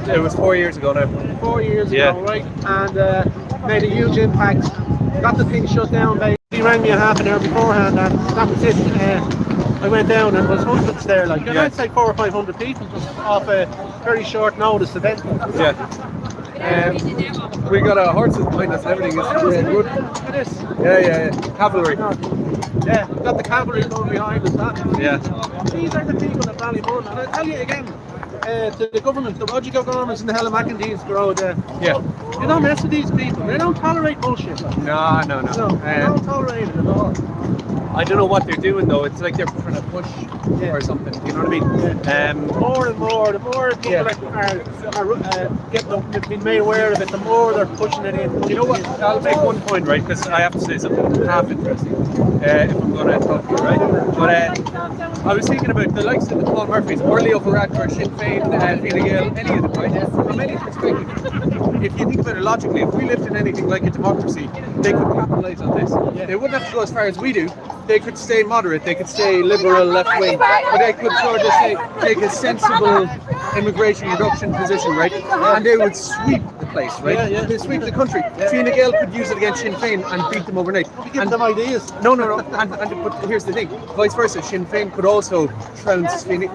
It was 4 years ago now. 4 years ago, right? And made a huge impact. Got the thing shut down. He rang me a half an hour beforehand, and that was it. I went down, and there was hundreds there. Like I'd say 400 or 500 people, just off a very short notice event. Yeah. We got our horses behind us and everything. It's good. It is. Yeah. Cavalry. Yeah, we've got the cavalry going behind us. Yeah. These are the people at Ballymun, and I'll tell you again, to the government, the Roger governments and the Helen McEndees grow there. Yeah. You don't mess with these people. They don't tolerate bullshit. No. They don't tolerate it at all. I don't know what they're doing though. It's like they're trying to push or something. You know what I mean? Yeah. More and more, the more people are being made aware of it, the more they're pushing it in. You know what? I'll make one point, right? Because I have to say something half interesting. If I'm going to talk to you, right? But I was thinking about the likes of the Paul Murphys, or Leo Varadkar, Sinn Féin, Fine Gael, any of them, right? From any perspective, if you think about it logically, if we lived in anything like a democracy, they could capitalise on this. Yeah. They wouldn't have to go as far as we do. They could stay moderate, they could stay liberal, left-wing, but they could sort of say, take a sensible immigration reduction position, right? And they would sweep the place, right? Yeah. They sweep the country. Fine Gael could use it against Sinn Féin and beat them overnight. Give them ideas. No. But here's the thing. Vice versa, Sinn Féin could also trounce Fine.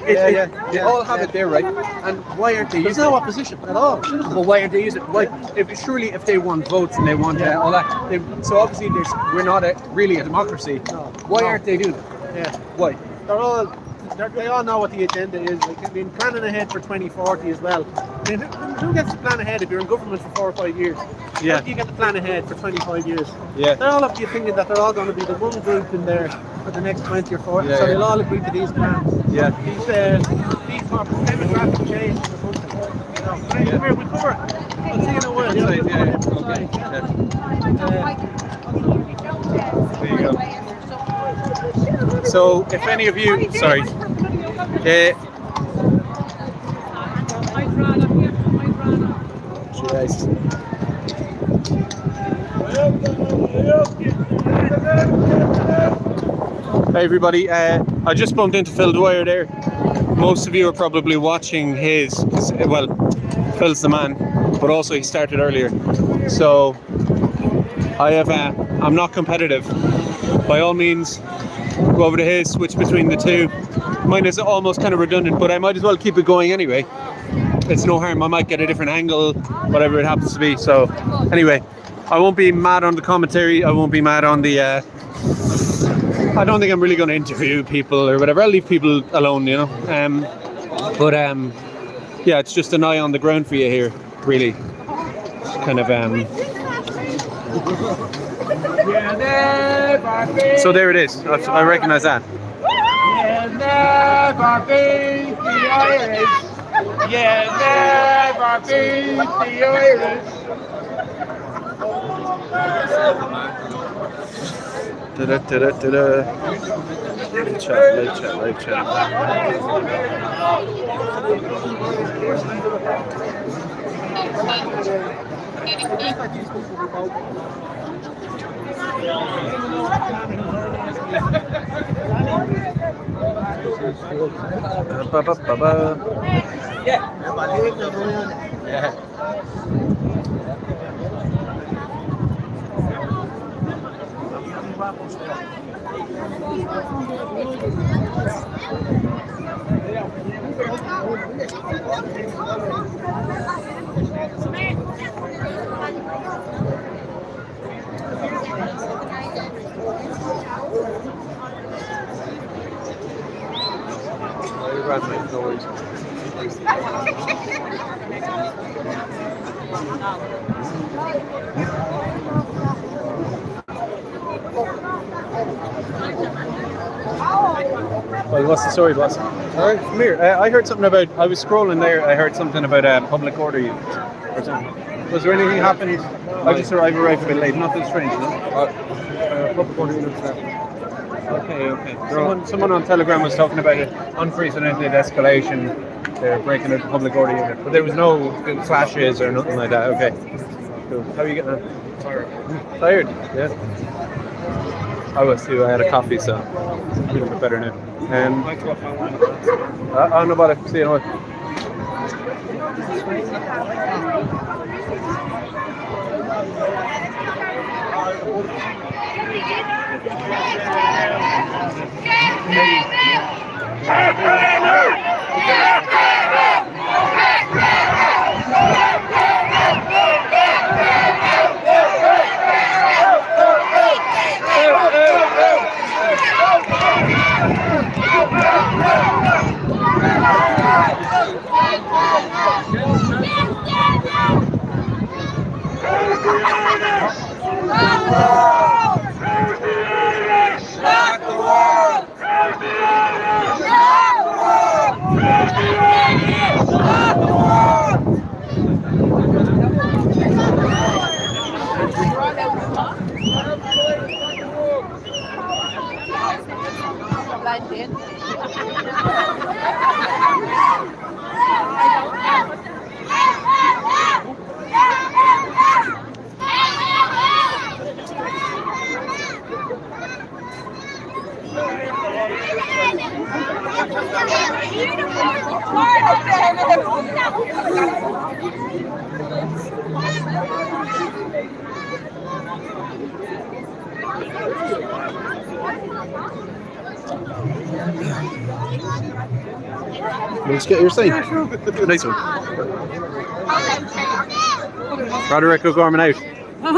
They all have it there, right? And why aren't they using it? There's no opposition at all. Well, why aren't they using it? Why? Surely if they want votes and they want all that, so obviously we're not really a democracy. Why aren't they doing it? Yeah. Why? They all know what the agenda is. They've been planning ahead for 2040 as well. I mean, who gets to plan ahead if you're in government for 4 or 5 years? Yeah. How do you get to plan ahead for 25 years? Yeah. They're all of the opinion that they're all going to be the one group in there for the next 20 or 40. Yeah, so they'll all agree to these plans. Yeah. These demographic change in the country. Come here, we cover it. I'll see you in a while. There you go. So, if any of you, sorry, Hey everybody, I just bumped into Phil Dwyer there. Most of you are probably watching his, well, Phil's the man, but also he started earlier. So I'm not competitive. By all means, go over to his, switch between the two. Mine is almost kind of redundant, but I might as well keep it going anyway. It's no harm, I might get a different angle, whatever it happens to be. So anyway, I won't be mad on the commentary, I won't be mad on the, I don't think I'm really going to interview people or whatever. I'll leave people alone, you know. Yeah, it's just an eye on the ground for you here, really. Kind of, So there it is. I recognise that. Never beat the Irish. Never beat the Irish. Live chat. Yeah. Well, what's the story, boss? Sorry? Come here. I heard something about, I was scrolling there, I heard something about public order units or something. Was there anything happened? I just arrived a bit late, nothing strange, no? Public order units there. Okay. Someone on Telegram was talking about it, unprecedented escalation They're breaking out the public order unit, but there was no clashes or nothing like that. Okay. Cool. How are you getting on? Tired? Yeah. I was too. I had a coffee, so I'm feeling a bit better now. No bother. See you in a while. Let's get your sign. Nice one. Roderick O'Gorman out.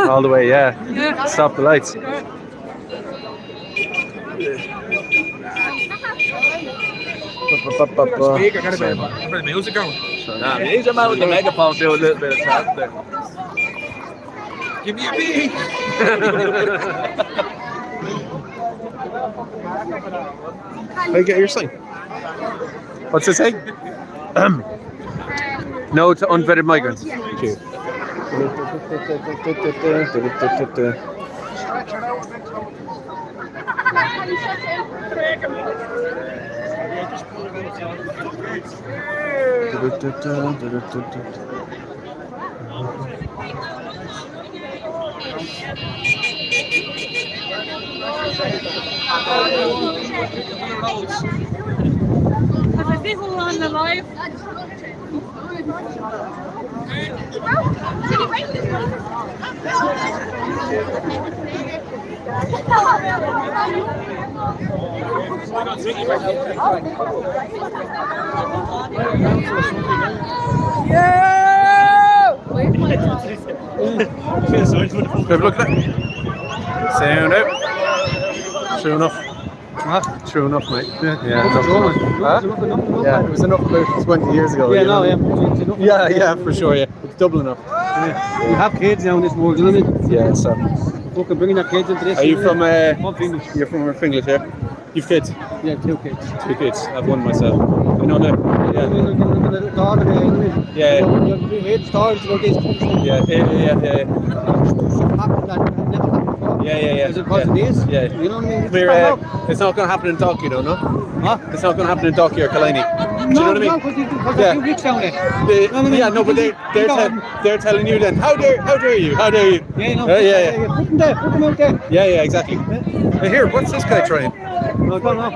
All the way, yeah. Stop the lights. Speaker, got a bit of the music going. Nah, he's a man with the megaphone, do a little bit of talk there. Give me a beat. How you get your sign? What's it say? No to unvetted migrants. Cheers. Have I people on the live? Have a look at that. Sound out. True enough. What? True enough, mate. Yeah, yeah, it was enough about 20 years ago. Yeah, you no, know? yeah. Yeah, for sure, yeah. It's double enough. We have kids now in this world, you know what I mean? Yeah, so. Fucking bringing their kids into this. Are you from, I'm English. you're from Finglas, yeah? You've kids? Yeah, 2 kids. 2 kids. I've one myself. I know that. Yeah. Yeah. We made stories about this. Yeah. Happened that never happened before. Yeah. Is it because it is? Yeah. You know what I mean? It's not going to happen in Dalkey, though, no? Huh? It's not going to happen in Dalkey or Killiney. Do you know what I mean? No, because Yeah. you rich down there. Yeah, no, but they're telling you then. How dare you? How dare you? Yeah, no. Yeah. Put them there. Put them out there. Yeah, exactly. Hey, here, what's this guy trying? No, go on.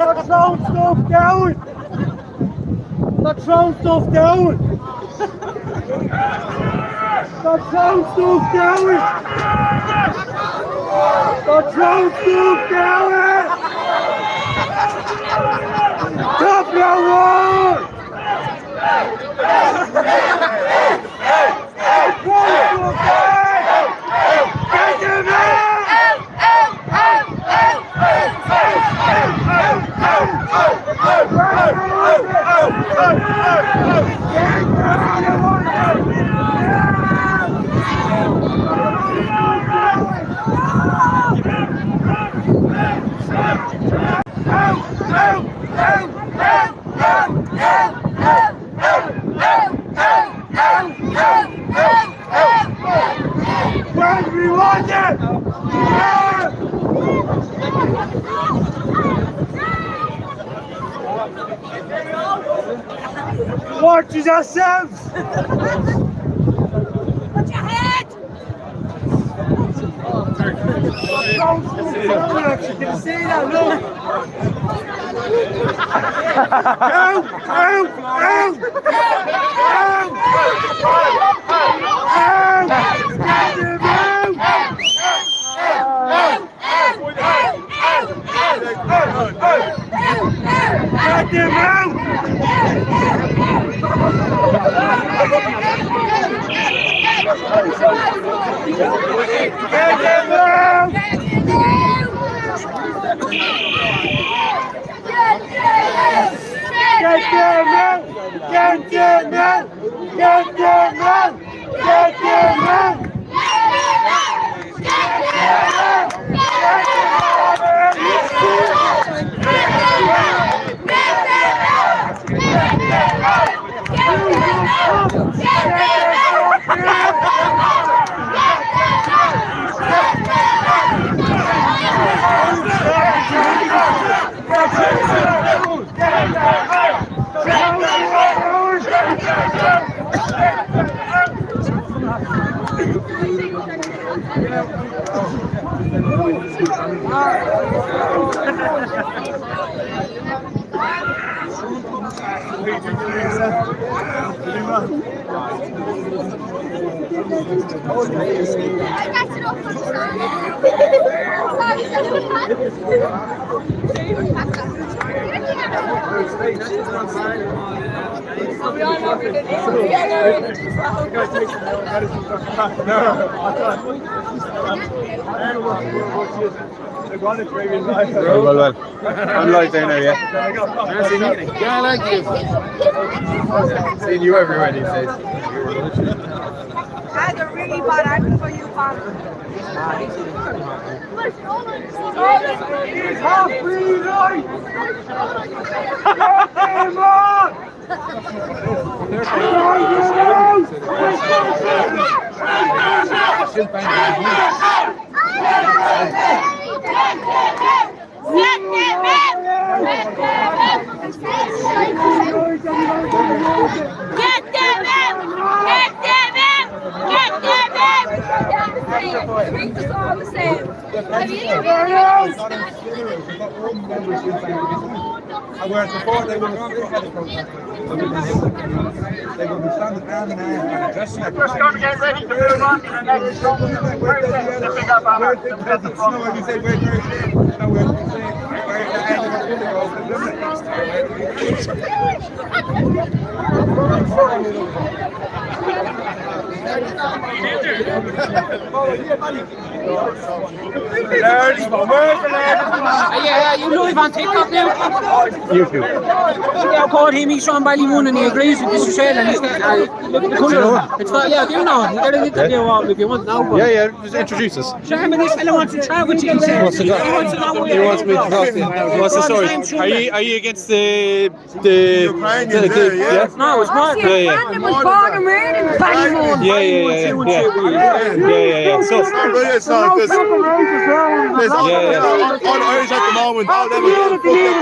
Let's throw stuff down. Let's throw stuff down. Let's throw stuff down. Let's throw stuff down. Top your wall. Watch yourselves! Put your head! You can see that, look! Down! Down! Down! Get them out! Well. I'm live there now, yeah. Yeah, I like you. Seeing you everywhere these days. I had a really bad act for you, Pop. It's all the same. Whereas before they would have they would be standing down and dressing like Just going to get ready to move on to the next song. Where's the bigger banner? when you say where's the Yeah, you live on TikTok now? YouTube. Yeah, I called him, he's from Ballymun and he agrees with this shell and he's got the colour. It's not, yeah, do you know? You get an interview out if you want now. But Yeah, just introduce us. Simon, this fella wants to chat with you. He wants He wants me to talk to you. What's the story? Are you against the yeah? No, it's not. Brandon was born and reared in Ballymun. Yeah. So Irish at the moment, all them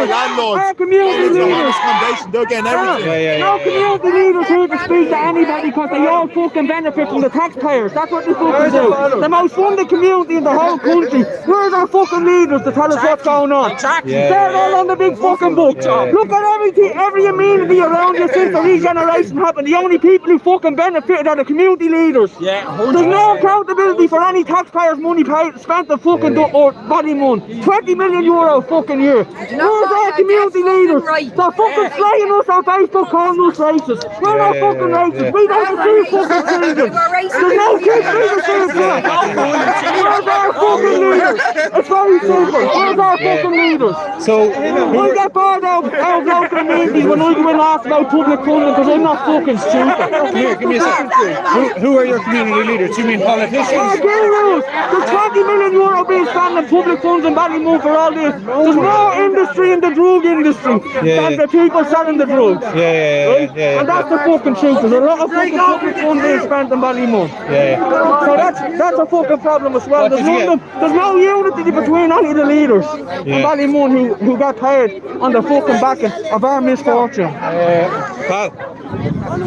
landlords, accommodation, they're getting everything. No community leaders here to speak to anybody because they all fucking benefit from the taxpayers. That's what they fucking do. The most funded community in the whole country. Where's our fucking leaders to tell us what's going on? Exactly. They're all on the big fucking book. Look at every amenity around you since the regeneration happened. The only people who fucking benefited are the community leaders. Yeah, there's no accountability for any taxpayers' money paid, spent the fucking Ballymun. 20 million euro fucking year. Where's our community leaders? They're fucking slaying us on Facebook, calling us racist. We're not fucking racist. We don't receive fucking children. There's no kids being received here. Where's our fucking leaders? It's very simple. Where's our fucking leaders? So I get bored out of local community when I go in ask about public funding because I'm not fucking stupid. here, give me a second. Who are your community leaders? You mean politicians? There's 20 million euro being spent on public funds in Ballymun for all this. There's more industry in the drug industry than the people selling the drugs. Yeah. And that's the fucking truth. There's a lot of fucking public funds being spent in Ballymun. So that's a fucking problem as well. There's no unity between any of the leaders in Ballymun who got paid on the fucking backing of our misfortune. Pal,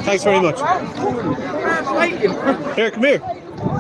Thanks very much. Here, come here.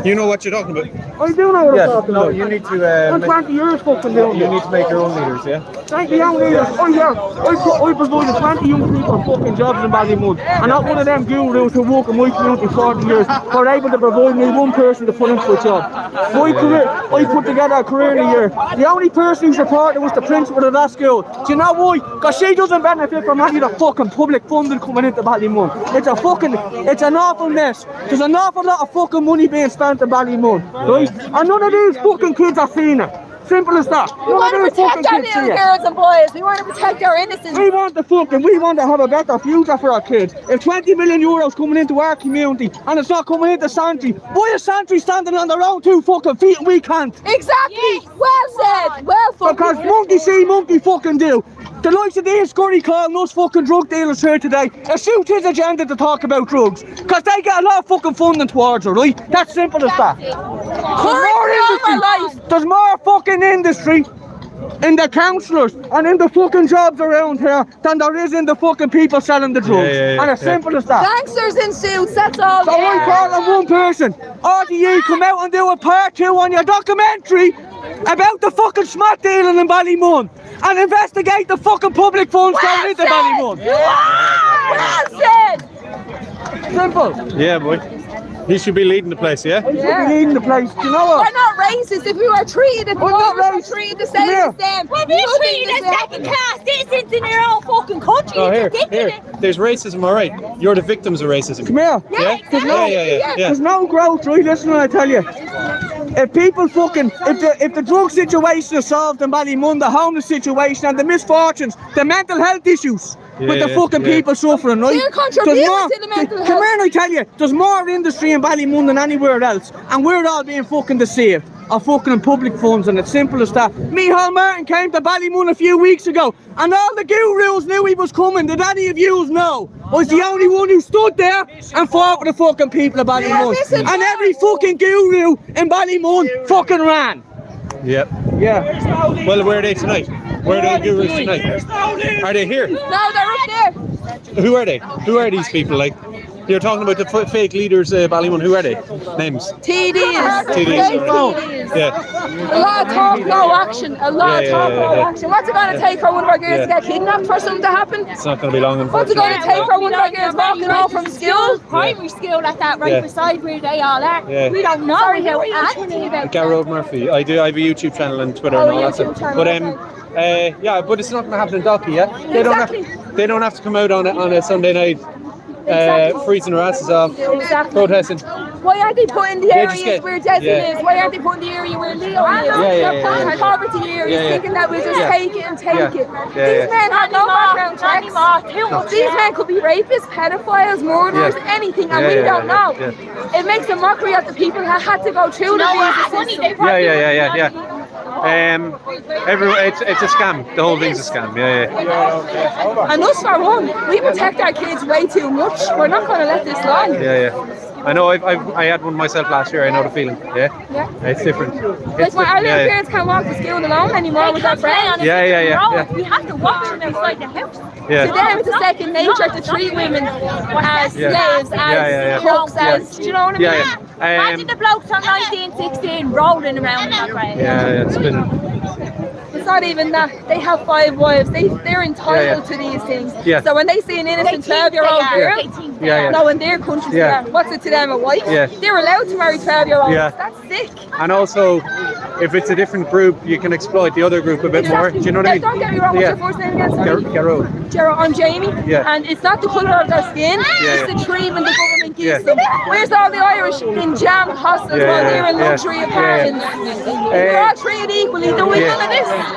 You know what you're talking about. I do know what I'm talking No, about. you need to. I'm 20 years fucking doing You this. need to make your own leaders, yeah. 20 young leaders. Oh yeah, I provided 20 young people fucking jobs in Ballymun. And not one of them gurus who work in my community 40 years were able to provide me one person to put into a job. My career, I put together a career in a year. The only person who supported was the principal of that school. Do you know why? Because she doesn't benefit from any of the fucking public funding coming into Ballymun. It's an awful mess. There's an awful lot of fucking money being spent in Ballymun, right? And none of these fucking kids are seeing it. Simple as that. We want to protect our little girls and boys. We want to protect our innocence. We want to have a better future for our kids. If 20 million euros coming into our community and it's not coming into Santry, why is Santry standing on their own 2 fucking feet and we can't? Exactly. Yes. Well said. Well fucking Because monkey see, monkey fucking do. The likes of these scurry calling us fucking drug dealers here today, it suits his agenda to talk about drugs. Because they get a lot of fucking funding towards it, right? That's simple as that. There's more fucking industry in the councillors and in the fucking jobs around here than there is in the fucking people selling the drugs. And it's simple as that. Gangsters in suits, that's all. So I call on one person, RDE, come out and do a part 2 on your documentary about the fucking smart dealing in Ballymun and investigate the fucking public funds going into Ballymun. Well said. Simple. Yeah, boy. He should be leading the place, yeah? He should be leading the place. Do you know what? We're not racist. If we were treated as we're treated the same as them. Well, we're treated as second-class citizens in your own fucking country. Oh, It's here. ridiculous. There's racism, all right. You're the victims of racism. Come here. Yeah? There's no growth, right? Listen when I tell you. If people fucking, if the drug situation is solved in Ballymun, the homeless situation and the misfortunes, the mental health issues with the fucking people suffering, right? They're contributing to the mental health. Come here and I tell you, there's more industry in Ballymun than anywhere else, and we're all being fucking deceived of fucking public funds, and it's simple as that. Micheál Martin came to Ballymun a few weeks ago, and all the gurus knew he was coming. Did any of yous know? I was the only one who stood there and fought for the fucking people of Ballymun. And every fucking guru in Ballymun fucking ran. Yep. Yeah. Well, where are they tonight? Where are the gurus tonight? Are they here? No, they're up there. Who are they? Who are these people? Like, you're talking about the fake leaders, Ballymun. Who are they? Names? TDs. TDs. Yeah. A lot of talk, no action. A lot of talk, no action. What's it going to take for one of our girls to get kidnapped for something to happen? It's not going to be long. What's it going to take for one of our girls walking home from school? Primary school at that right beside where they all are. Yeah. We don't know how anything about Garrod Murphy. I have a YouTube channel and Twitter and all that stuff. But yeah, but it's not going to happen in Docky, yeah. They don't have to come out on a Sunday night, freezing their asses off, protesting. Why aren't they putting the areas where Desi lives? Why aren't they putting the area where Leo lives? They're putting poverty areas, thinking that we'll just take it and take it. These men have no background checks. These men could be rapists, pedophiles, murderers, anything, and we don't know. It makes a mockery of the people who had to go through the visa system. Yeah. It's a scam. The whole thing's a scam. Yeah. And us for one, we protect our kids way too much. We're not going to let this lie. Yeah. I know. I had one myself last year. I know the feeling. Yeah. It's different. Like our little parents can't walk to school alone anymore with their friends. Yeah. We have to watch them outside the house. Yeah. To them, it's a second nature to treat women as slaves, as cooks, as, do you know what I mean? Imagine the blokes from 1916 rolling around in that grave. Yeah, it's been. It's not even that. They have 5 wives. They're entitled to these things. Yeah. So when they see an innocent 12-year-old girl, no, in their country, what's it to them, a wife? Yeah. They're allowed to marry 12-year-olds. Yeah. That's sick. And also, if it's a different group, you can exploit the other group a bit more. Do you know what I mean? Don't get me wrong. What's your first name again? Garrod. Gerald, I'm Jamie. Yeah. And it's not the colour of their skin, it's the treatment the government gives them. Where's all the Irish in jam hostels while they're in luxury apartments? They're all treated equally. They're doing none of this.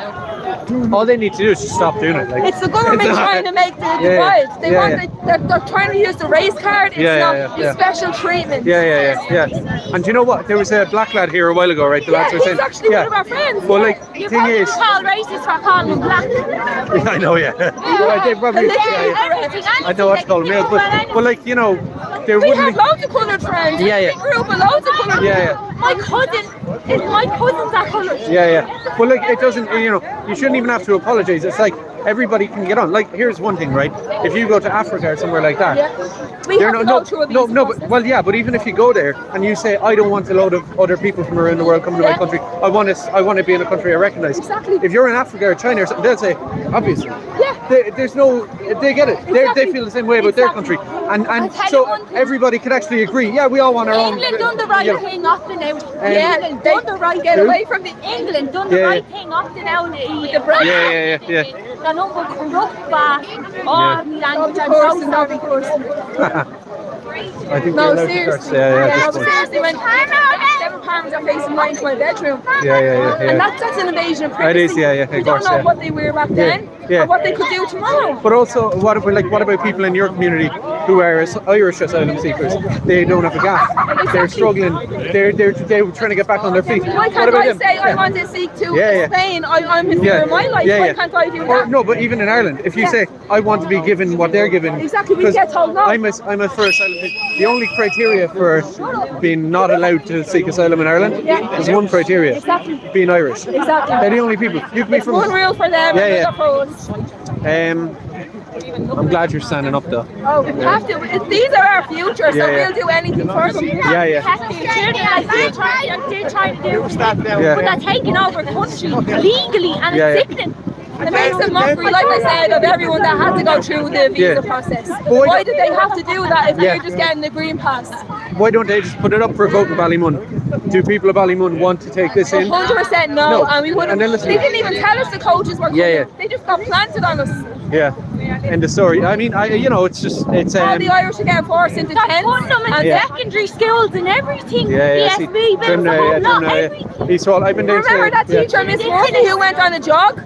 All they need to do is just stop doing it. Like, it's the government trying to make the divide. They're trying to use the race card. It's not special treatment. Yeah. And do you know what? There was a black lad here a while ago, right? The lads were saying, he's actually one of our friends. Well, like, the thing is, called racist for calling them black. I know, they probably. I know what's called males, but like, you know, there we wouldn't have loads of coloured friends. We grew up with loads of coloured people. My cousin My cousin's that colour. Yeah. Well, like, it doesn't, you shouldn't even have to apologize. It's like everybody can get on. Like, here's one thing, right? If you go to Africa or somewhere like that, We have to go through a visa process. but even if you go there and you say, I don't want a load of other people from around the world coming to my country, I want to be in a country I recognise. Exactly. If you're in Africa or China or something, they'll say, obviously. Yeah. They get it. They feel the same way about their country. And so everybody could actually agree, yeah, we all want our own. England done the right thing opting out. England done the right get away from the England done the right thing opting out with the Brexit. Yeah. The number corrupt back. Oh, the language. I'm so sorry. I think No, they're allowed to seriously. curse. Yeah, Seriously, when seven pounds are facing mine to my bedroom. Yeah. And that's an invasion of privacy. It is, yeah, of We course, don't know yeah. what they were back then, Yeah. or what they could do tomorrow. But also, what about people in your community who are Irish asylum seekers? They don't have a gaff. They're struggling. They're trying to get back on their feet. Why What can't about I them? say I want to seek to Yeah. Spain? I'm in fear of my life. Why can't I do Or, that? no, but even in Ireland, if you say I want to be given what they're given, Exactly, we because get told no. I'm a for asylum. The only criteria for being not allowed to seek asylum in Ireland is one criteria: Exactly. being Irish. Exactly. They're the only people. You can be It's from. one rule for them, Yeah. another for us. I'm glad you're standing up though. Oh, we have to. These are our future, so Yeah. we'll do anything for them. Yeah. They're trying to do, Yeah. but they're taking over country legally, and Yeah. it's sickening. It makes a mockery, like I said, of everyone that had to go through the visa process. Why Why did they have to do that if Yeah. they're just getting the green pass? Why don't they just put it up for a vote in Ballymun? Do people of Ballymun want to take this in? 100% no, No. and we wouldn't. And then listen- They didn't even tell us the coaches were coming. Yeah. They just got planted on us. Yeah. End of story. I mean, it's All the Irish are getting forced into That's tents. fundamental And Yeah. secondary schools and everything. see, ESB, everything. He's all. I've been down remember to that teacher, Miss Murphy, who went on a jog?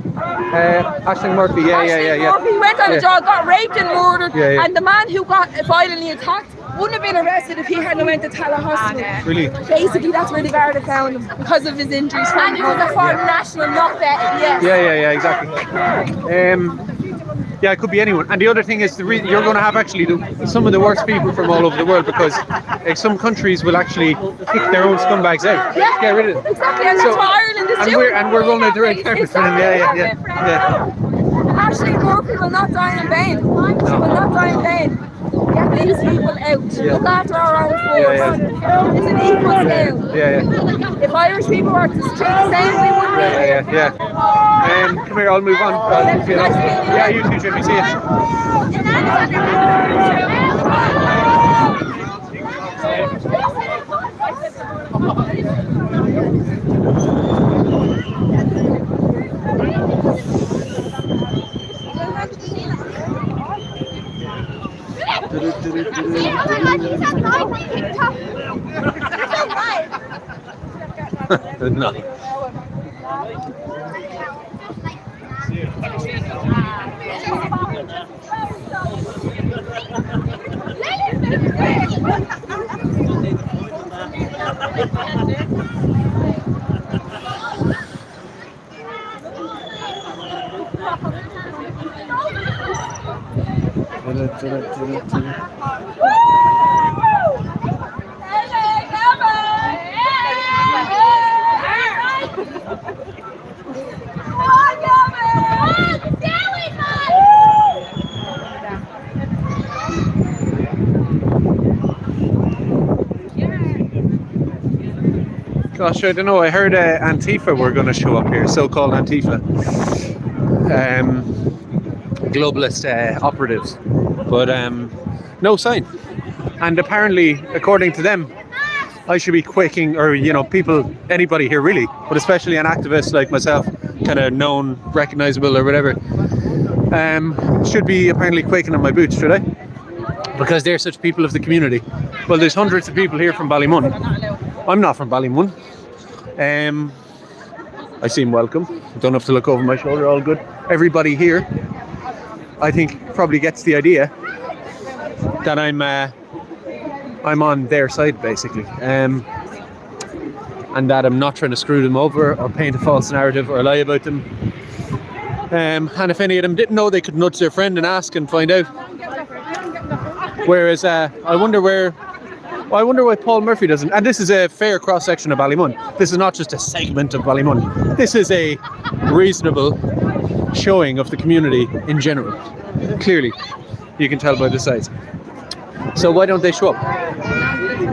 Ashling Murphy. Yeah. Murphy went on Yeah. a jog, got raped and murdered, Yeah. and the man who got violently attacked wouldn't have been arrested if he hadn't went to Tala Hospital. Really? Basically, that's where the Garda found him because of his injuries. And he was a foreign national, not that. Yes. Yeah, exactly. Yeah, it could be anyone. And the other thing is, you're going to have actually some of the worst people from all over the world, because some countries will actually kick their own scumbags out. Yeah. Get rid of them. Exactly, and that's what Ireland is doing. And we're rolling out the red carpet for them. Yeah. Ashley Murphy will not die in vain. She will not die in vain. Get these people out. Look after our own folks. It's an equal scale. Yeah. If Irish people were to treat the same, we wouldn't be. Yeah. Come here, I'll move on. Yeah, you too, Jimmy. See you. No. Gosh, I don't know. I heard Antifa were going to show up here, so-called Antifa. Globalist operatives. But no sign. And apparently, according to them, I should be quaking, or, people, anybody here really, but especially an activist like myself, kind of known, recognizable or whatever, should be apparently quaking on my boots, should I? Because they're such people of the community. Well, there's hundreds of people here from Ballymun. I'm not from Ballymun. I seem welcome. Don't have to look over my shoulder, all good. Everybody here, I think, probably gets the idea that I'm on their side, basically. And that I'm not trying to screw them over or paint a false narrative or lie about them. And if any of them didn't know, they could nudge their friend and ask and find out. Whereas I wonder where Well, I wonder why Paul Murphy doesn't. And this is a fair cross section of Ballymun. This is not just a segment of Ballymun. This is a reasonable showing of the community in general. Clearly, you can tell by the size. So why don't they show up?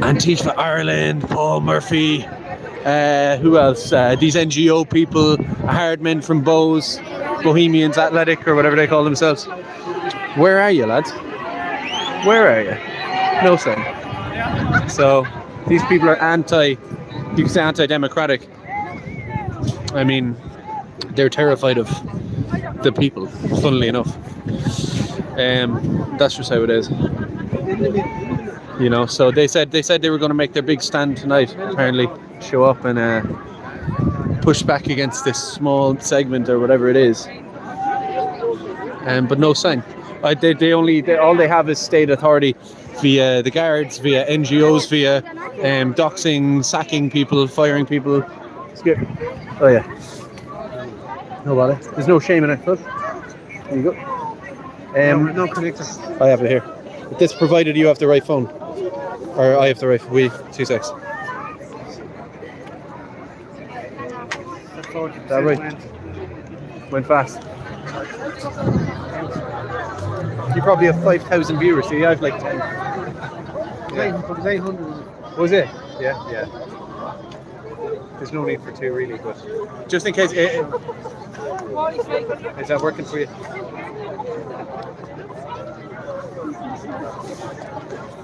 Antifa Ireland, Paul Murphy, who else? These NGO people, hard men from Bowes, Bohemians Athletic, or whatever they call themselves. Where are you, lads? Where are you? No sign. So these people are you can say anti-democratic. I mean, they're terrified of the people, funnily enough. That's just how it is. You know, so they said they were going to make their big stand tonight, apparently, show up and push back against this small segment or whatever it is. But no sign. All they have is state authority via the guards, via NGOs, via doxing, sacking people, firing people. Oh yeah. No bother. There's no shame in it, look. There you go. No connector. I have it here. But this provided you have the right phone. Or I have the right phone. 2 secs. That right? Went fast. You probably have 5,000 viewers, so you have like 10. It was 800. Was it? Yeah. There's no need for 2 really, but just in case. Is that working for you?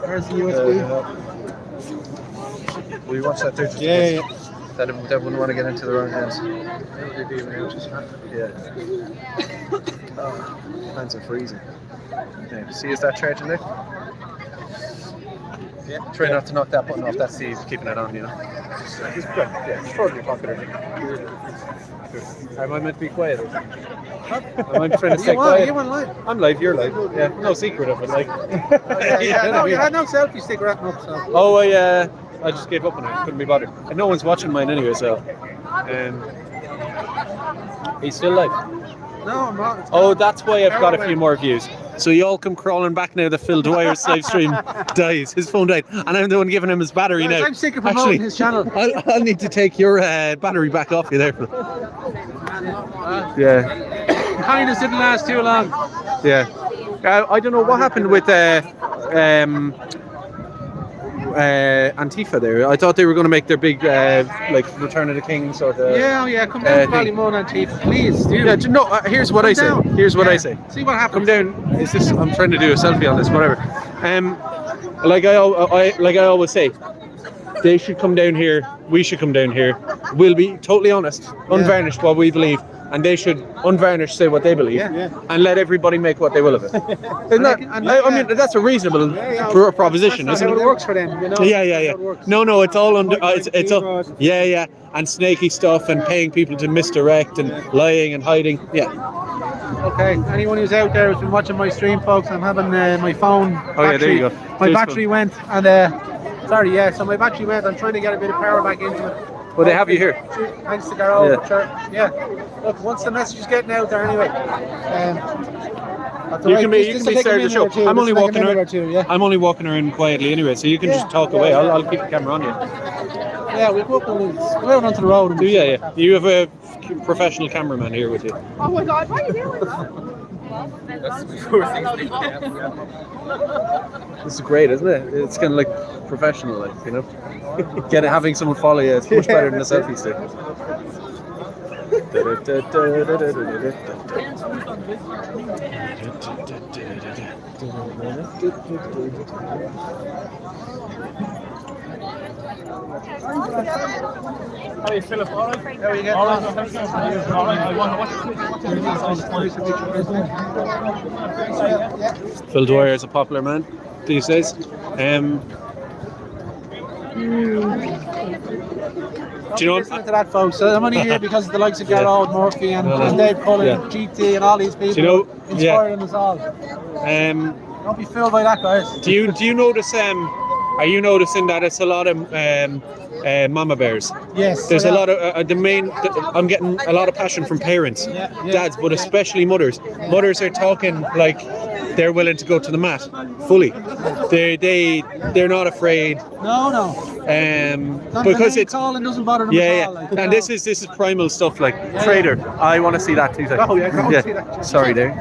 Where's the USB? Will you watch that there? Yeah. That wouldn't want to get into the wrong hands. Yeah. Hands are freezing. Yeah. See, is that charging there? Yeah. Try not to knock that button off. That's the keeping it on, you know. It's good. Yeah, it's totally popular. Am I meant to be quiet? Am I trying to stay quiet? You on live? I'm live. You're live. Yeah. No secret of it, like. You had no selfie stick wrapping up. So. Oh, I just gave up on it. Couldn't be bothered. And no one's watching mine anyway, so. He's still live. No, I'm not. Oh, that's why I've got a few more views. So you all come crawling back now that Phil Dwyer's live stream dies. His phone died. And I'm the one giving him his battery now. I'm sick of promoting his channel. I'll need to take your battery back off you there, Phil. Yeah. Kindness didn't last too long. Yeah. I don't know what happened with Antifa there. I thought they were going to make their big like Return of the King sort of. Yeah. Come down to Ballymun Antifa, please. Do. Yeah. No. Here's what I say. Here's what I say. See what happens. Come down. Is this? I'm trying to do a selfie on this. Whatever. Like I always say, they should come down here. We should come down here. We'll be totally honest, unvarnished what we believe. And they should unvarnished say what they believe and let everybody make what they will of it. Isn't that, I mean, that's a reasonable proposition, isn't it? It works for them, you know. Yeah. No, it's all under. It's all. Yeah, and snaky stuff and paying people to misdirect and lying and hiding. Yeah. Okay. Anyone who's out there who's been watching my stream, folks, I'm having my phone. Yeah, there you go. My battery went, and so my battery went. I'm trying to get a bit of power back into it. Well, they have you here. Thanks to Garol. Yeah. Look, once the message is getting out there anyway. You can be starting the show. I'm only walking around. I'm only walking around quietly anyway, so you can just talk away. I'll keep the camera on you. Yeah, we'll go out onto the road. Yeah. You have a professional cameraman here with you. Oh my God, what are you doing? That's before things like that. This is great, isn't it? It's kind of like professional, like, you know. Having someone follow you, it's much better than a selfie stick. How are you, Philip? All right? How are you getting All on? Phil Dwyer is a popular man these days. Do you know? Listen to that, folks. So I'm only here because of the likes of Garol, Murphy, and Dave Cullen, GT, and all these people inspiring us all. Don't be fooled by that, guys. Do you notice? Are you noticing that it's a lot of mama bears? Yes. There's a lot of I'm getting a lot of passion from parents, dads, but especially mothers. Mothers are talking like they're willing to go to the mat fully. They're not afraid. No. Because it's calling doesn't bother them yeah. at all. Like, And this is primal stuff like Trader. I want to see that too. Oh, yeah, go and see that. Sorry there.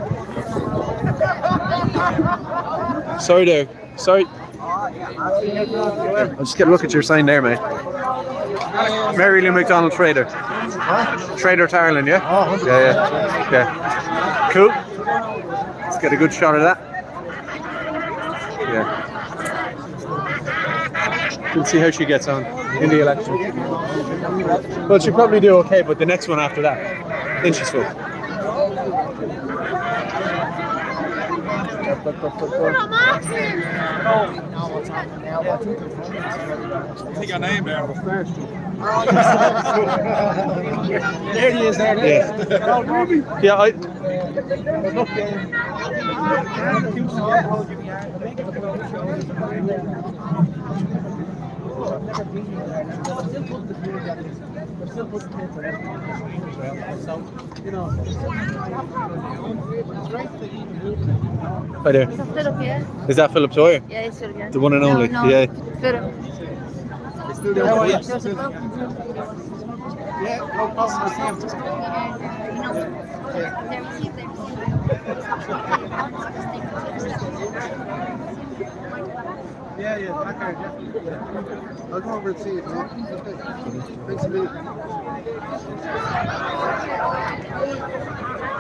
Sorry there. Sorry. I'll just get a look at your sign there, mate. Mary Lou McDonald Trader. Trader to Ireland, yeah? Oh, Yeah. Cool. Let's get a good shot of that. Yeah. We'll see how she gets on in the election. Well, she'll probably do okay, but the next one after that, then she's fucked. I think I named her. there he is, there. Yeah, Hi there. Philip, yeah? Is that Philip Sawyer? Yeah, it's Philip, yeah. The one and only? No, Yeah. Philip. How are you? Yeah, no problem. I see him. Yeah, back there, yeah. I'll go over and see it. Thanks a minute.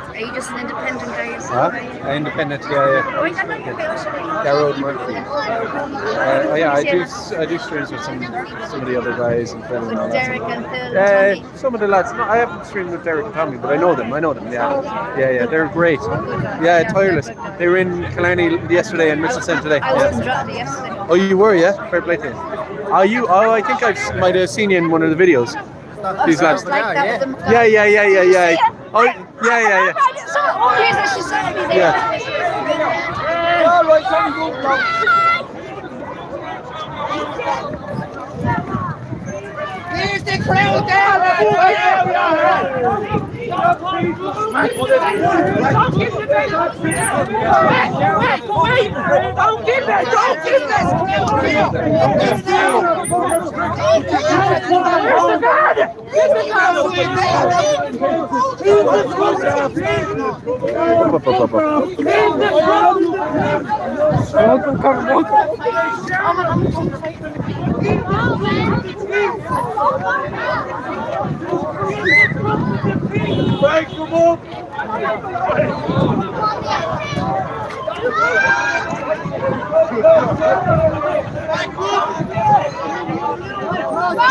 Are you just an independent guy yourself? Huh? Independent, yeah. Oh, you got like a Garrod Murphy. Yeah, I do streams with some of the other guys and friends and all that. Derek and Phil and Tommy. Some of the lads. No, I haven't streamed with Derek and Tommy, but I know them. Yeah, they're great. Yeah, tireless. They were in Killarney yesterday and Mississauga today. I was in Drogheda yesterday. Oh, you were, yeah? Fair play to you. I think I might have seen you in one of the videos. These lads. Like that with them. Yeah. Oh, yeah. Oh, yes, she sent me there. Here's the crowd down! Don't give this!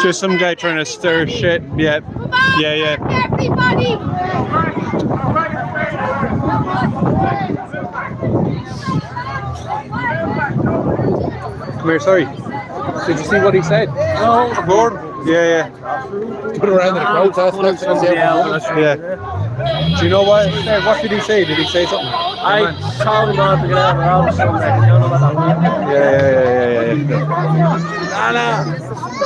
Just some guy trying to stir shit. Yeah. Everybody! Come here, sorry. Did you see what he said? No, I'm bored. Yeah. Put around in the protest. Do you know what? What did he say? Did he say something? I told him not to get out of the house. I don't know about that. Yeah.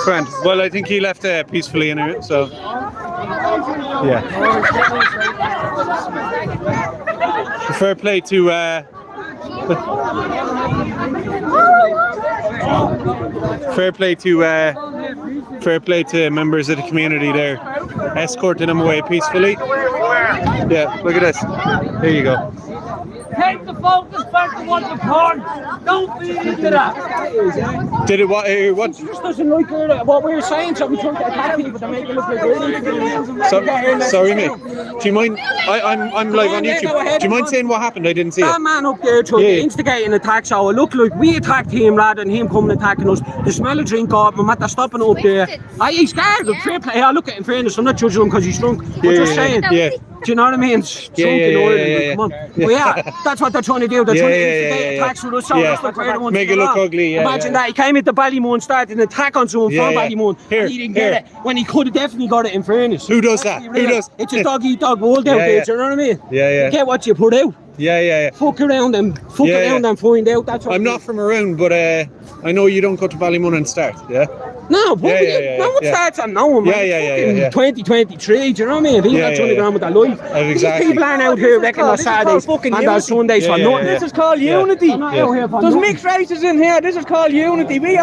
Grand. Well, I think he left peacefully anyway, so. Yeah. Fair play to. Fair play to members of the community there, escorting him away peacefully. Yeah, look at this. There you go. Take the focus back to what's important. Don't feed into that. Did it what? She just doesn't like what we were saying, so we trying to attack people to make it look like we're Sorry, mate. Do you mind? I'm live on YouTube. Do you mind saying what happened? I didn't see that it. man up there tried to instigate an attack, so it looked like we attacked him rather than him coming attacking us. The smell of drink got him, at the stopping up there. He's scared of fair play. Look at him, fairness. I'm not judging him because he's drunk. I'm just saying. Yeah. Do you know what I mean? Drunk in Ireland, come on. But yeah, that's what they're trying to do. They're trying to instigate attacks with us. So that's what we're the ones make it look ugly. Imagine that. He came into Ballymun, started an attack on someone from Ballymun. And he didn't get it when he could have definitely got it in fairness. Who does that? Who does? It's a dog-eat-dog world out there. Do you know what I mean? Yeah. You get what you put out. Yeah. Fuck around and find out. That's what I'm not from around, but I know you don't go to Ballymun and start, yeah? No, but no one starts on no one, man. Yeah. 2023, do you know what I mean? People are trying to go on with their life. Exactly. These people aren't out here wrecking their Saturdays and their Sundays for nothing. yeah. This is called unity. There's mixed races in here. This is called unity. We're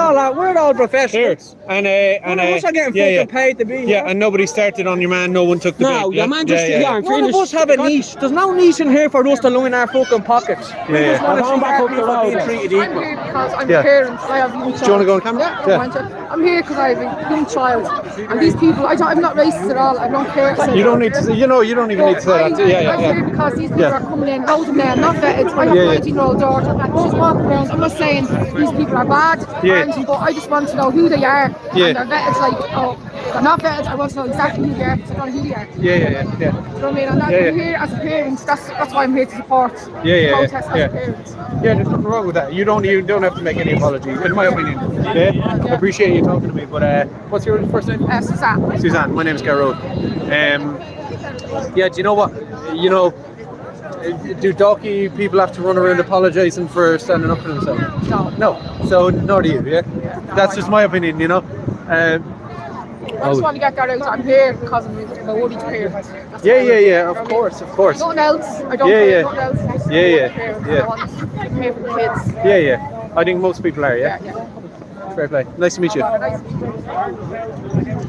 all professionals. And None of us are getting fucking paid to be here. Yeah, and nobody started on your man. No one took the bait. No, your man just I'm none of us have a niche. There's no niche in here for us to line our fucking pockets. We just want to see back up the road being treated equal. I'm here because I'm a parent. I have a young child. Do you want to go on camera? Yeah. I'm here because I have a young child, and these people. I'm not racist at all. I don't care. You don't need to say. You don't even need to say that. I'm here because these people are coming in, loads of men, not vetted. I have a 19-year-old daughter. She's walking around. I'm not saying these people are bad, but I just want to know who they are. And they're vetted. They're not vetted. I want to know exactly who they are. I don't know who they are. Yeah. You know what I mean? And I'm here as a parent. That's why I'm here to support. Protest as a parent. Yeah, there's nothing wrong with that. You don't have to make any apologies, in my opinion. I appreciate you talking to me, but what's your first name? Suzanne. Suzanne, my name's Garrod. Do you know what? Do Dalkey people have to run around apologising for standing up for themselves? No. So nor do you, That's just my opinion, I just want to get that out. I'm here because of my worried parents. Yeah, of course. Nothing else. I don't care nothing else. Yeah. I want to pay for the kids. Yeah. I think most people are, Yeah. Fair play. Nice to meet you. Nice to meet you.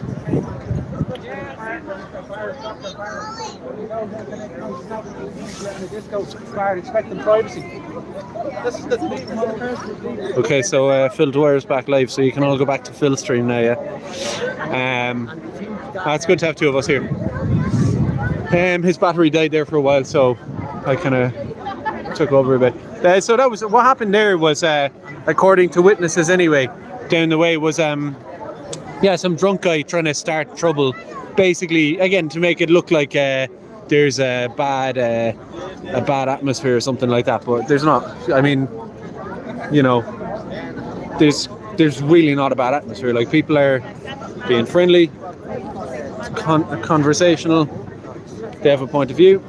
Expecting privacy. Okay, so Phil Dwyer's back live, so you can all go back to Phil's stream now, it's good to have two of us here. His battery died there for a while, so I kind of took over a bit. So that was what happened there was, according to witnesses anyway, down the way was some drunk guy trying to start trouble, basically again to make it look like there's a bad atmosphere or something like that, but there's not. I mean, there's really not a bad atmosphere. Like, people are being friendly, conversational, they have a point of view.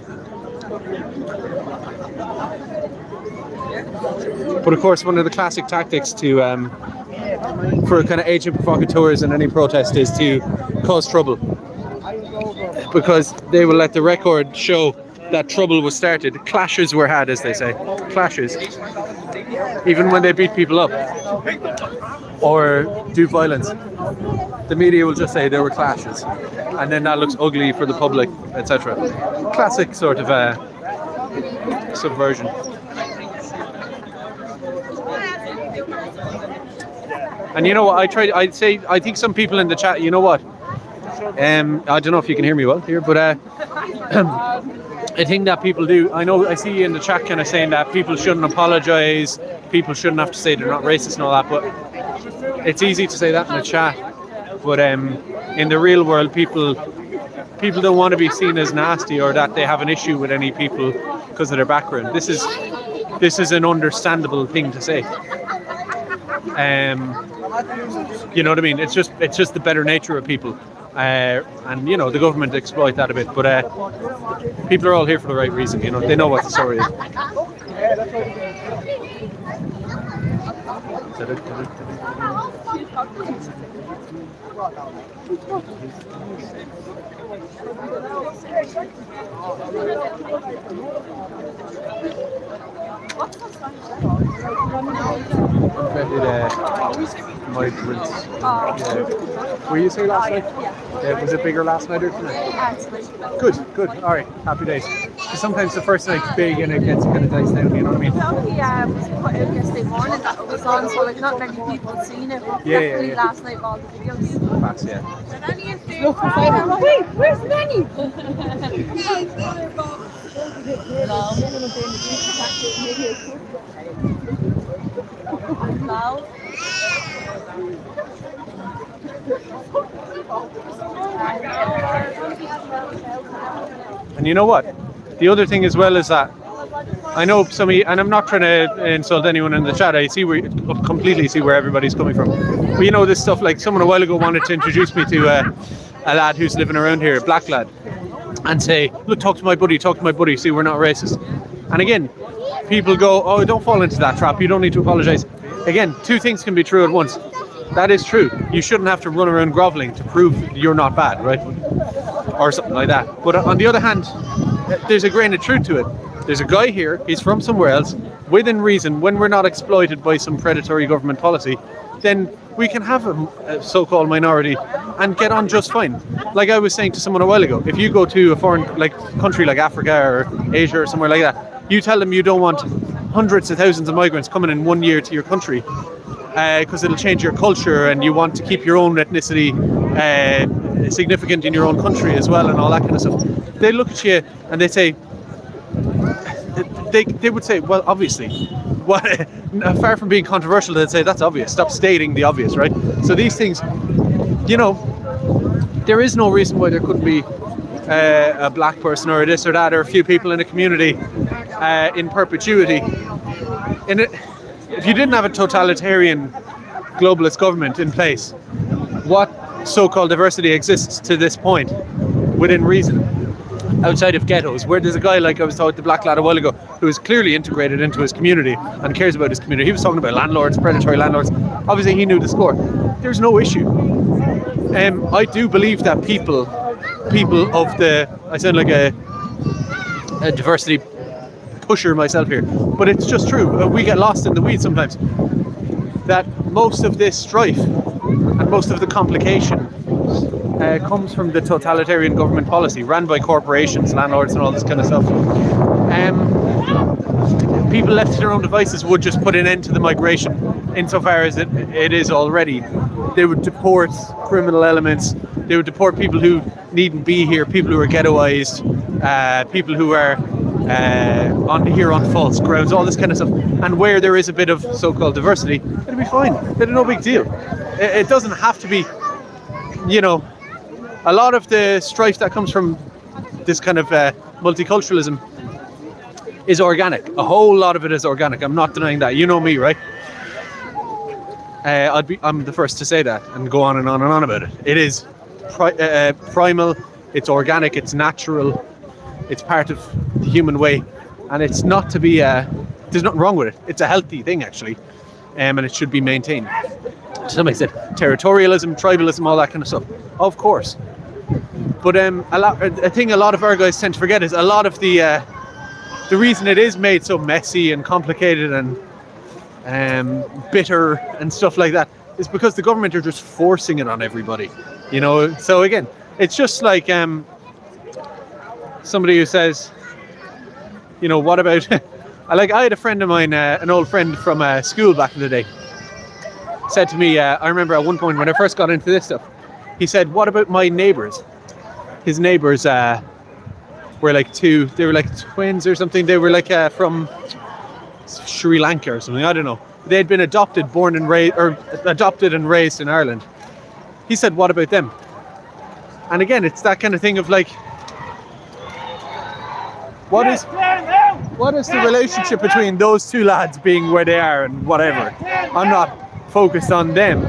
But of course, one of the classic tactics for kind of agent provocateurs in any protest is to cause trouble, because they will let the record show that trouble was started. Clashes were had, as they say. Clashes. Even when they beat people up or do violence, the media will just say there were clashes, and then that looks ugly for the public, etc. Classic sort of subversion. And you know what, I think some people in the chat, you know what, I don't know if you can hear me well here, but I think that people do. I see you in the chat kind of saying that people shouldn't apologise, people shouldn't have to say they're not racist and all that, but it's easy to say that in the chat. But in the real world, people don't want to be seen as nasty or that they have an issue with any people because of their background. This is an understandable thing to say. You know what I mean? It's just the better nature of people. And the government exploit that a bit, but people are all here for the right reason. They know what the story is. Migrants. Were you here last night? Yeah. Was it bigger last night or tonight? Good. All right. Happy days. Sometimes the first night's big and it gets kind of diced down. You know what I mean? It was put out yesterday morning that it was on, so not many people had seen it. Definitely last night all the videos. Facts, yeah. Wait, where's Nanny? And you know what? The other thing as well is that I know some of you, and I'm not trying to insult anyone in the chat, completely see where everybody's coming from. But this stuff, like someone a while ago wanted to introduce me to a lad who's living around here, a black lad, and say, look, talk to my buddy, see, we're not racist. And again, people go, oh, don't fall into that trap, you don't need to apologise. Again, two things can be true at once. That is true. You shouldn't have to run around grovelling to prove you're not bad, right? Or something like that. But on the other hand, there's a grain of truth to it. There's a guy here, he's from somewhere else, within reason, when we're not exploited by some predatory government policy, then we can have a so-called minority and get on just fine. Like I was saying to someone a while ago, if you go to a foreign country like Africa or Asia or somewhere like that, you tell them you don't want hundreds of thousands of migrants coming in 1 year to your country because it'll change your culture, and you want to keep your own ethnicity significant in your own country as well, and all that kind of stuff. They look at you and they say, they would say, well, obviously. What, far from being controversial, they'd say that's obvious. Stop stating the obvious, right? So these things, there is no reason why there couldn't be a black person or this or that, or a few people in a community in perpetuity. If you didn't have a totalitarian globalist government in place, what so-called diversity exists to this point within reason? Outside of ghettos, where there's a guy like I was talking to the black lad a while ago who is clearly integrated into his community and cares about his community. He was talking about landlords, predatory landlords. Obviously he knew the score. There's no issue. I do believe that people of the, I sound like a diversity pusher myself here, but it's just true. We get lost in the weeds sometimes. That most of this strife and most of the complication comes from the totalitarian government policy ran by corporations, landlords and all this kind of stuff. People left to their own devices would just put an end to the migration insofar as it is already. They would deport criminal elements, they would deport people who needn't be here, people who are ghettoized, people who are on false grounds, all this kind of stuff. And where there is a bit of so-called diversity, it'll be fine. It's no big deal. It doesn't have to be, a lot of the strife that comes from this kind of multiculturalism is organic. A whole lot of it is organic. I'm not denying that. You know me, right? I'm the first to say that and go on and on and on about it. It is primal, it's organic, it's natural, it's part of the human way, and it's not to be, there's nothing wrong with it. It's a healthy thing, actually, and it should be maintained. To some extent, territorialism, tribalism, all that kind of stuff, of course. But a thing a lot of our guys tend to forget is a lot of the reason it is made so messy and complicated and bitter and stuff like that is because the government are just forcing it on everybody. So again, it's just like somebody who says, what about I had a friend of mine, an old friend from school back in the day, said to me, I remember at one point when I first got into this stuff, he said, what about my neighbours? His neighbours were like they were like twins or something. They were like from Sri Lanka or something, I don't know. They had been adopted and raised in Ireland. He said, what about them? And again, it's that kind of thing of like, what is the relationship between those two lads being where they are and whatever? I'm not focused on them.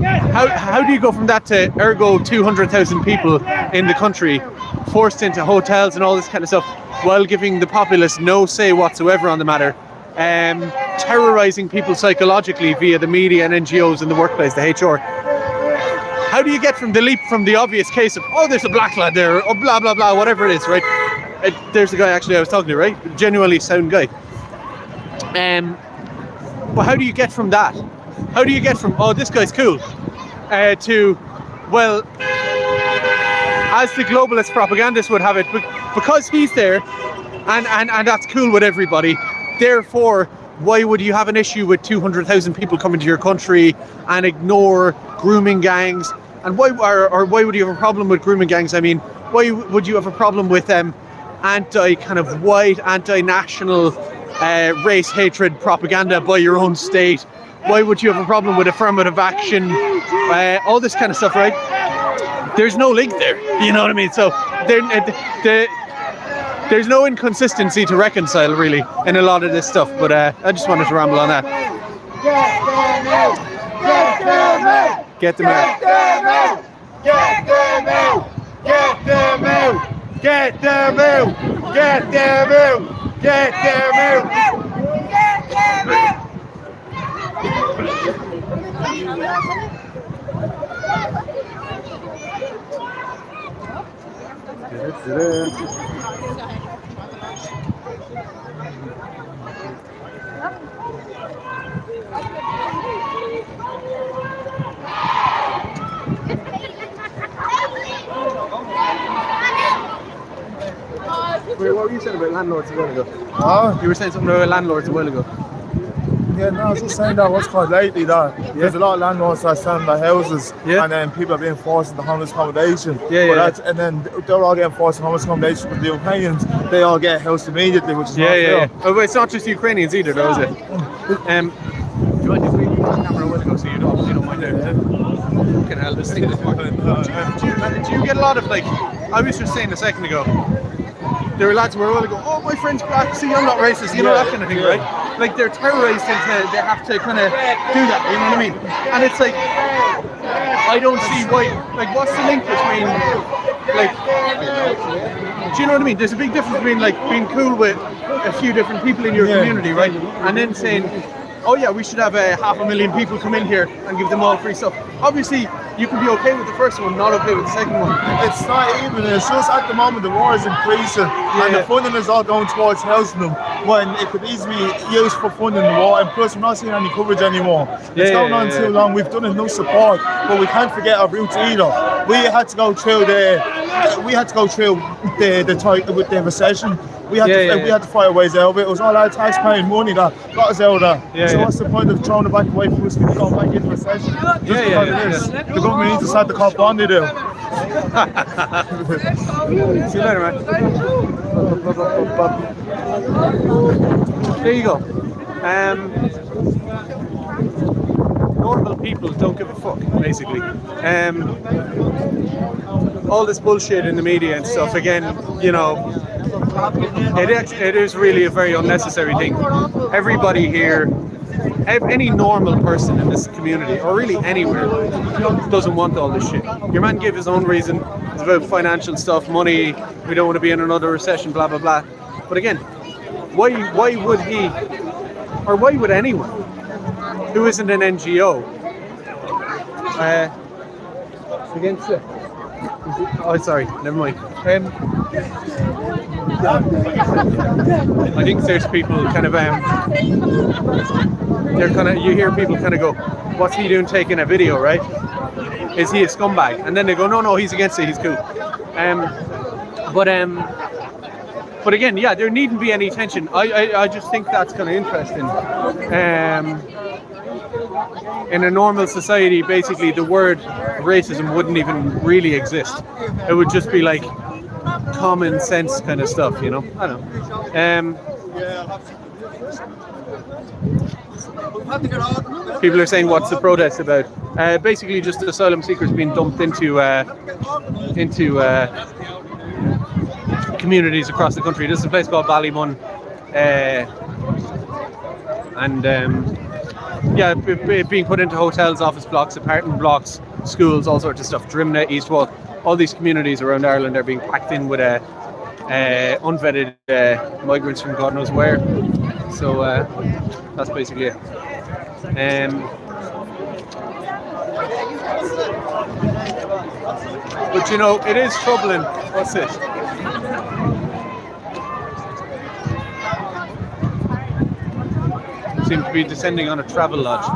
How do you go from that to ergo 200,000 people in the country forced into hotels and all this kind of stuff while giving the populace no say whatsoever on the matter, terrorising people psychologically via the media and NGOs in the workplace, the HR? How do you get from the leap from the obvious case of, oh, there's a black lad there, or blah, blah, blah, whatever it is, right? There's the guy actually I was talking to, right? Genuinely sound guy. But how do you get from that? How do you get from, oh, this guy's cool, to, well, as the globalist propagandists would have it, because he's there, and that's cool with everybody, therefore, why would you have an issue with 200,000 people coming to your country and ignore grooming gangs? And why would you have a problem with grooming gangs? I mean, why would you have a problem with kind of white, anti-national race hatred propaganda by your own state? Why would you have a problem with affirmative action? All this kind of stuff, right? There's no link there, you know what I mean? So there's no inconsistency to reconcile, really, in a lot of this stuff. But I just wanted to ramble on that. Get them out! Get them out! Get them out! Get them out! Get them out! Get them out! Get them out! Wait, what were you saying about landlords a while ago? Oh, You were saying something about landlords a while ago. yeah, no, I was just saying that what's called lately that there's a lot of landlords that are selling their houses and then people are being forced into homeless accommodation. And then they're all getting forced into homeless accommodation, but the Ukrainians, they all get a house immediately, which is not fair. Oh, but it's not just Ukrainians either, though, is it? Do you mind just leaving the camera a while ago so you don't mind it? Fucking hell, this thing is fucking... Do you get a lot of, like, I was just saying a second ago, there were lads who were a while ago, oh, my friend's black, see, I'm not racist, you know, that kind of thing, right? Like, they're terrorised into, they have to kind of do that, you know what I mean? And it's like, I don't see why, like, what's the link between, like, do you know what I mean? There's a big difference between, like, being cool with a few different people in your community, right? And then saying, oh yeah, we should have 500,000 people come in here and give them all free stuff. Obviously, you can be okay with the first one, not okay with the second one. It's not even, it's just at the moment the war is increasing and the funding is all going towards housing them when it could easily be used for funding the war, and plus we're not seeing any coverage anymore. It's going on too long, we've done enough support, but we can't forget our roots either. We had to go through with the recession. We had to fight our ways out of it. It was all our tax-paying money that got us out of that. So what's the point of throwing it back away from us to go back into recession? The government needs to start the cop bond they do. See you later, man. There you go. Normal people don't give a fuck, basically. All this bullshit in the media and stuff, again, you know, it is really a very unnecessary thing. Everybody here, any normal person in this community, or really anywhere, doesn't want all this shit. Your man gave his own reason. It's about financial stuff, money, we don't want to be in another recession, blah, blah, blah. But again, why would he, or why would anyone who isn't an NGO against it? Oh, sorry, never mind. I think there's people kind of, you hear people kind of go, what's he doing taking a video, right? Is he a scumbag? And then they go, no, he's against it, he's cool. But again, yeah, there needn't be any tension. I just think that's kind of interesting. In a normal society, basically the word racism wouldn't even really exist. It would just be like common sense kind of stuff, you know? I don't know. People are saying, what's the protest about? Basically just asylum seekers being dumped into communities across the country. This is a place called Ballymun, being put into hotels, office blocks, apartment blocks, schools, all sorts of stuff. Drimna, Eastwall, all these communities around Ireland are being packed in with unvetted migrants from God knows where. So that's basically it. But you know, it is troubling. What's this? Seem to be descending on a Travelodge.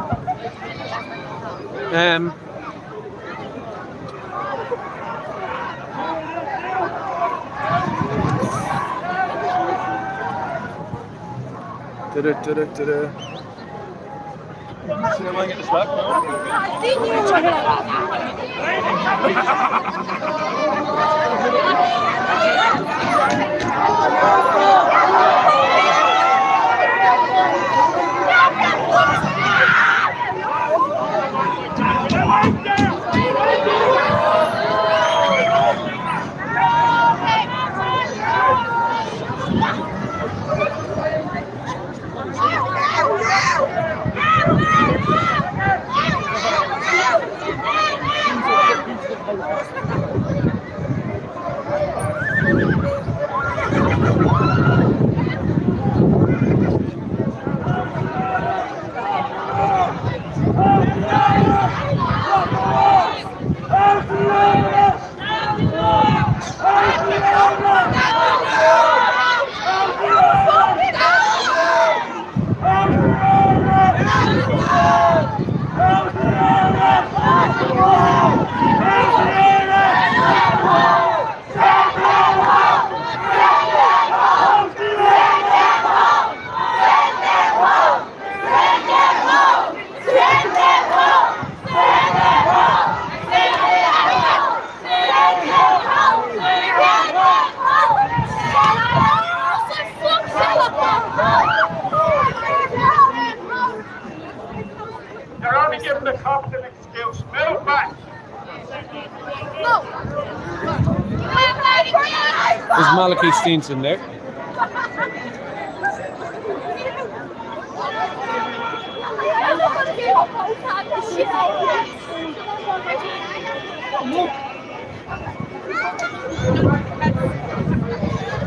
There's Malachi Steenson there.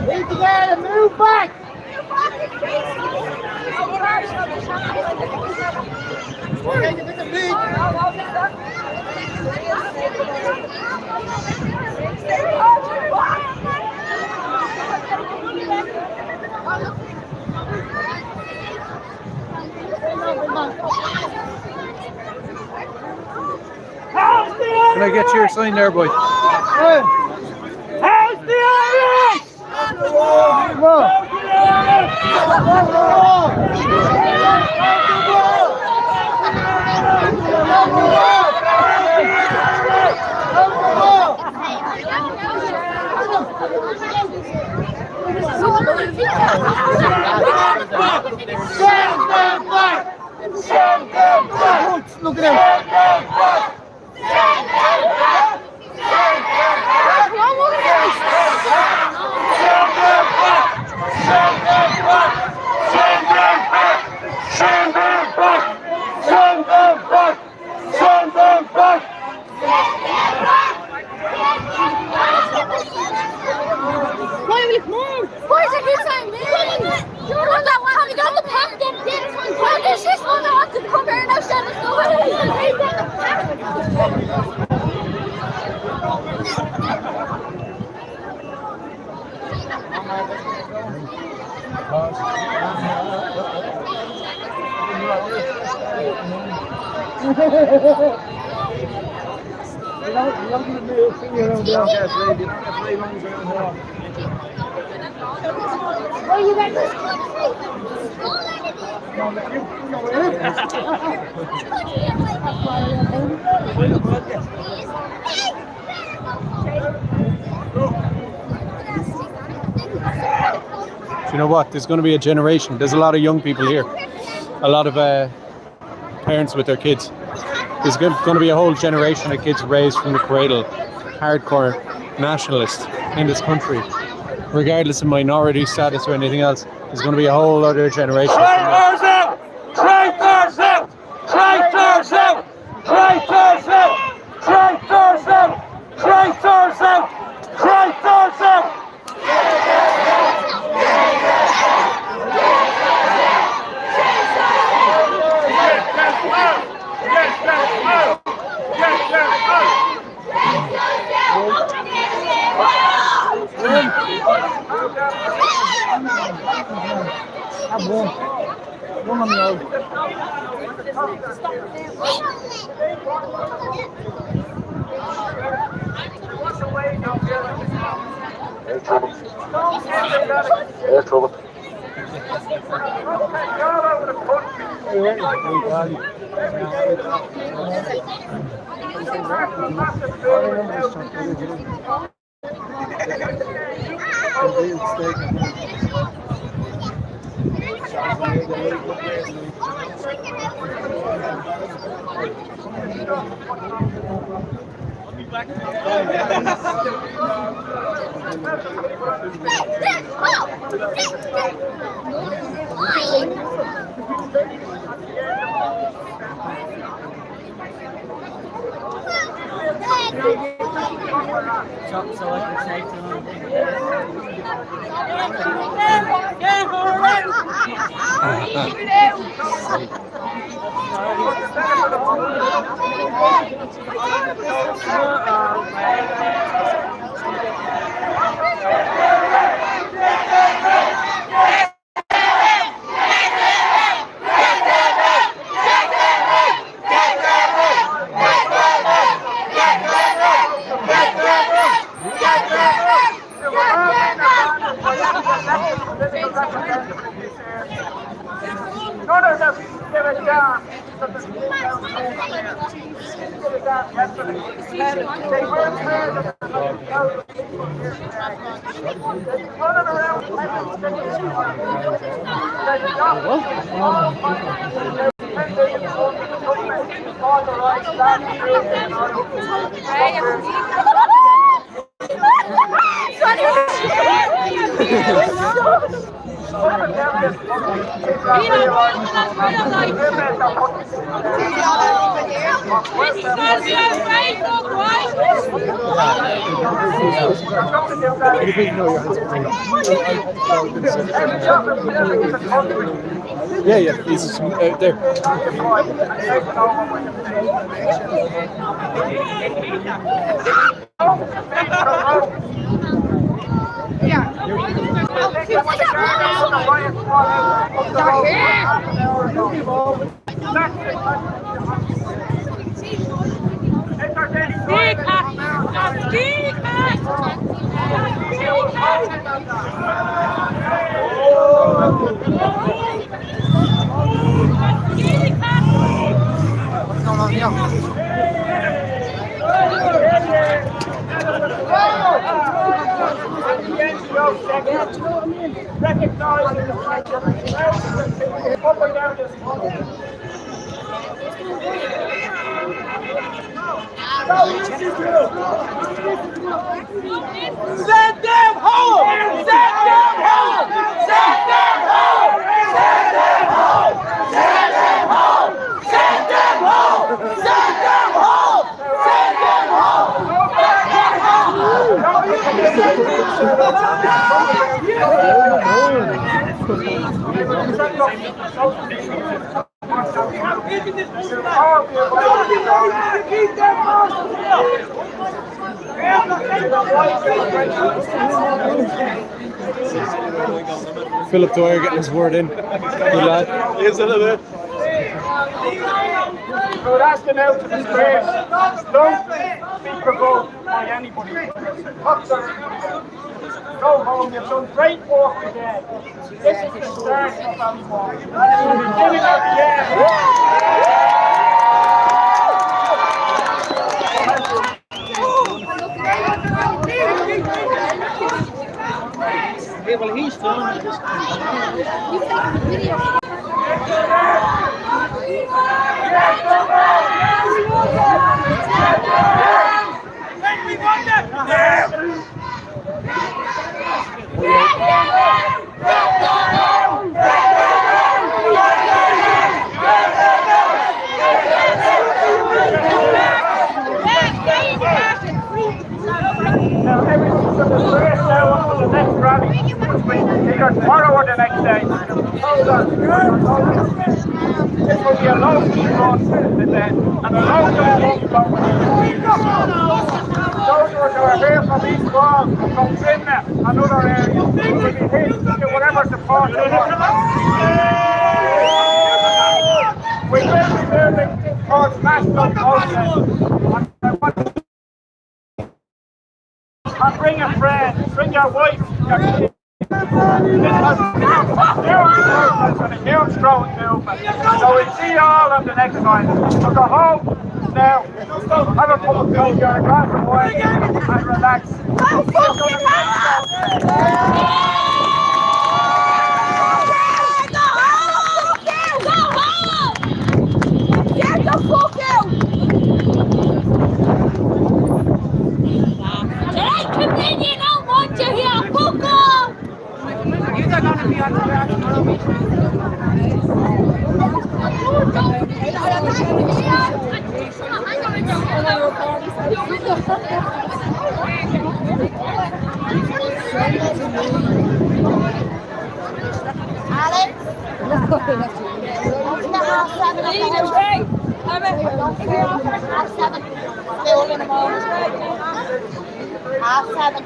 Need to get a move back. Can I get your sign there, boy? How's the Irish? Look at him. Why is it this time, man? You're the one that wants to get the pack them kids. Why is this one that wants to come here and send us away? Do you know what? There's going to be a generation. There's a lot of young people here. A lot of parents with their kids. There's going to be a whole generation of kids raised from the cradle, hardcore nationalists in this country, regardless of minority status or anything else. There's going to be a whole other generation. Traitors out! Traitors out! Traitors out! Traitors out! Traitors out! Traitors out! Traitors out! One on the road. Air trouble. So I can say to Sorry. Yeah, he's out there. What's going on here? Send them home! Send them home! Send them home! Send them home! Send them home! Send them home! Send them home! Send them home! Philip Dwyer getting his word in. Good lad. Here's a little bit. So that's the out to the square. Don't be provoked by anybody. Go home, you've done great work today. This is the start of Ballymun. Give it up again. Hey, well, he's filming this. He's taking the video. Now everyone's going to race now on to the next rally, which will be either tomorrow or the next day. Hold on. This will be a low key run today, and a low guy won't go. Those who are here from East Wall, from Trinna and other areas, will be hit to whatever support they want. We will be moving towards national protest. And bring a friend, bring your wife, your kids. Because a huge growing movement. So we'll see you all on the next time. So go home now, have a cup of tea, get a glass of wine, and relax. Get the fuck out! Comedian, I want you here, fuck off! You're going to be on the ground tomorrow. Alex? Half seven. Still in the morning. Half seven.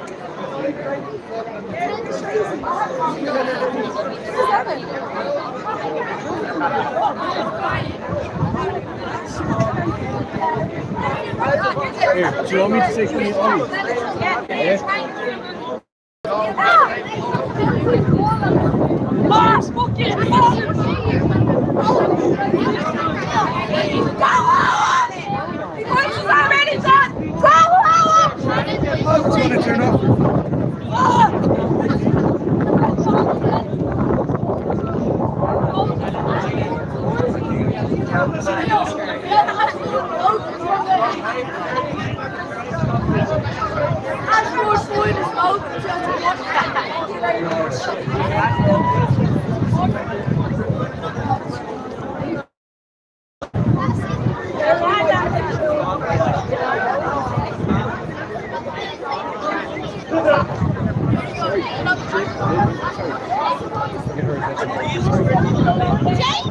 Here, do you want me to take me on? Yeah. Mars, fucking Already done! Go home! It's gonna turn off. As more food is out,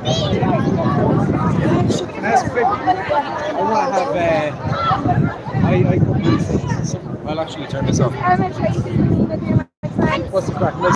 Can I ask a favour? I want to have. I cook these things. I'll actually turn this off. What's the crack?